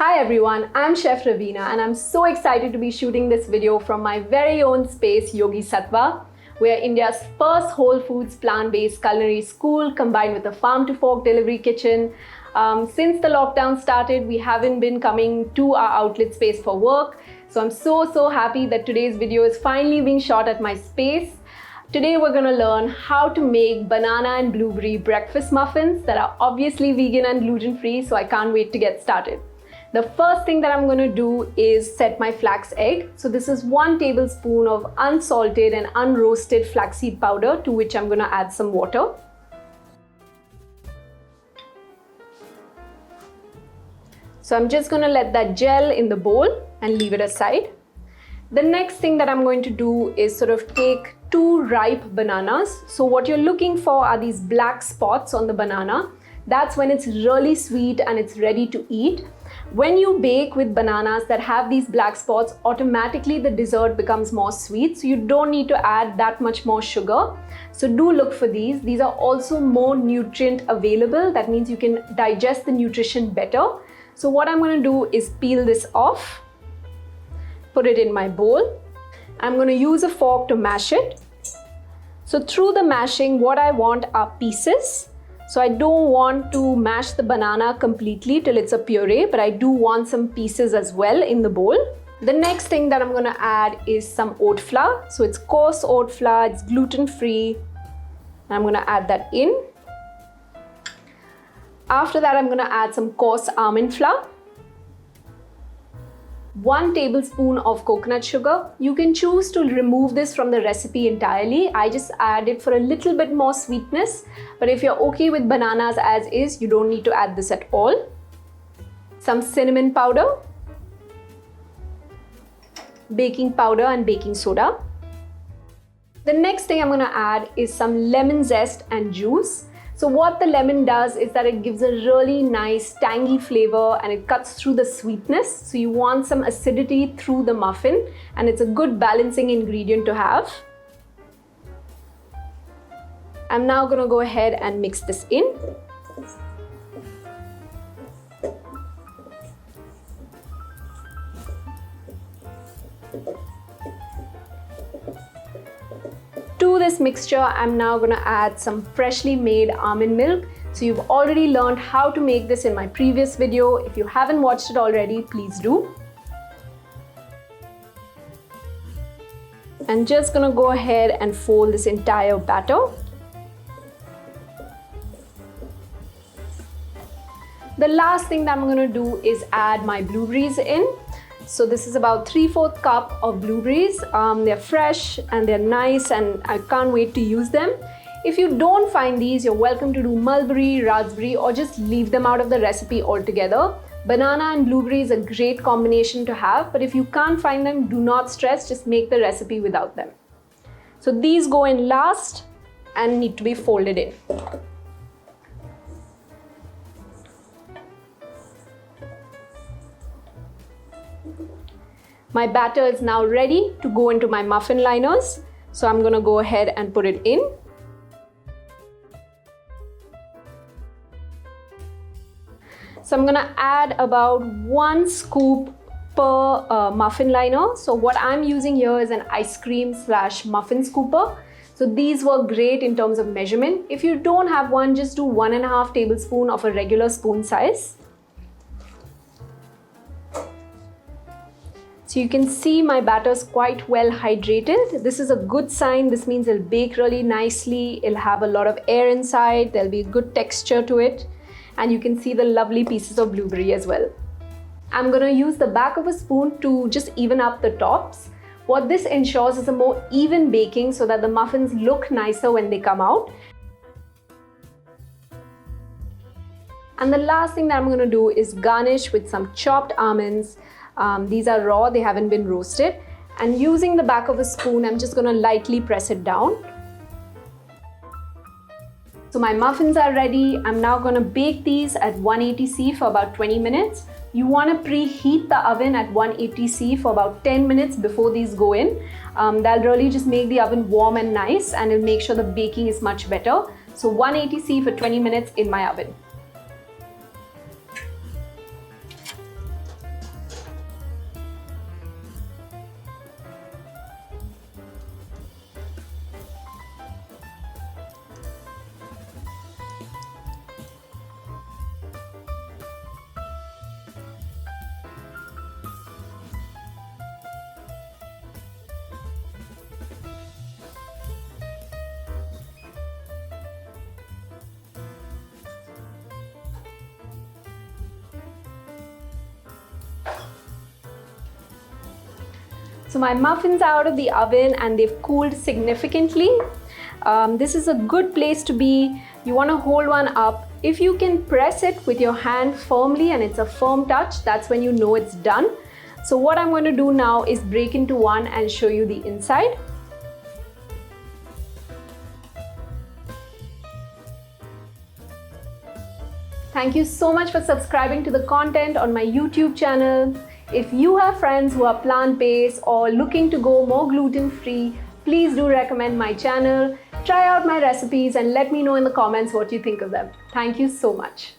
Hi everyone, I'm Chef Raveena and I'm so excited to be shooting this video from my very own space, Yogi Sattva. We are India's first whole foods plant-based culinary school combined with a farm-to-fork delivery kitchen. Since the lockdown started, we haven't been coming to our outlet space for work. So I'm so happy that today's video is finally being shot at my space. Today we're going to learn how to make banana and blueberry breakfast muffins that are obviously vegan and gluten-free, so I can't wait to get started. The first thing that I'm going to do is set my flax egg. So this is 1 tablespoon of unsalted and unroasted flaxseed powder, to which I'm going to add some water. So I'm just going to let that gel in the bowl and leave it aside. The next thing that I'm going to do is sort of take 2 ripe bananas. So what you're looking for are these black spots on the banana. That's when it's really sweet and it's ready to eat. When you bake with bananas that have these black spots, automatically the dessert becomes more sweet, so you don't need to add that much more sugar. So do look for these. These are also more nutrient available. That means you can digest the nutrition better. So what I'm going to do is peel this off, put it in my bowl. I'm going to use a fork to mash it. So through the mashing, what I want are pieces. So I don't want to mash the banana completely till it's a puree, but I do want some pieces as well in the bowl. The next thing that I'm going to add is some oat flour. So it's coarse oat flour, it's gluten-free. I'm going to add that in. After that, I'm going to add some coarse almond flour. 1 tablespoon of coconut sugar. You can choose to remove this from the recipe entirely. I just add it for a little bit more sweetness. But if you're okay with bananas as is, you don't need to add this at all. Some cinnamon powder, baking powder and baking soda. The next thing I'm going to add is some lemon zest and juice. So what the lemon does is that it gives a really nice tangy flavor and it cuts through the sweetness. So you want some acidity through the muffin, and it's a good balancing ingredient to have. I'm now going to go ahead and mix this in. To this mixture, I'm now going to add some freshly made almond milk. So you've already learned how to make this in my previous video. If you haven't watched it already, please do. I'm just going to go ahead and fold this entire batter. The last thing that I'm going to do is add my blueberries in. So this is about 3/4 cup of blueberries. They're fresh and they're nice and I can't wait to use them. If you don't find these, you're welcome to do mulberry, raspberry, or just leave them out of the recipe altogether. Banana and blueberry is a great combination to have, but if you can't find them, do not stress, just make the recipe without them. So these go in last and need to be folded in. My batter is now ready to go into my muffin liners. So I'm going to go ahead and put it in. So I'm going to add about 1 scoop per muffin liner. So what I'm using here is an ice cream / muffin scooper. So these work great in terms of measurement. If you don't have one, just do 1.5 tablespoons of a regular spoon size. So you can see my batter is quite well hydrated. This is a good sign. This means it'll bake really nicely. It'll have a lot of air inside. There'll be a good texture to it. And you can see the lovely pieces of blueberry as well. I'm going to use the back of a spoon to just even up the tops. What this ensures is a more even baking so that the muffins look nicer when they come out. And the last thing that I'm going to do is garnish with some chopped almonds. These are raw, they haven't been roasted. And using the back of a spoon, I'm just going to lightly press it down. So my muffins are ready. I'm now going to bake these at 180°C for about 20 minutes. You want to preheat the oven at 180°C for about 10 minutes before these go in. That'll really just make the oven warm and nice, and it'll make sure the baking is much better. So 180°C for 20 minutes in my oven. So my muffins are out of the oven and they've cooled significantly. This is a good place to be. You want to hold one up. If you can press it with your hand firmly and it's a firm touch, that's when you know it's done. So what I'm going to do now is break into one and show you the inside. Thank you so much for subscribing to the content on my YouTube channel. If you have friends who are plant-based or looking to go more gluten-free, please do recommend my channel. Try out my recipes and let me know in the comments what you think of them. Thank you so much.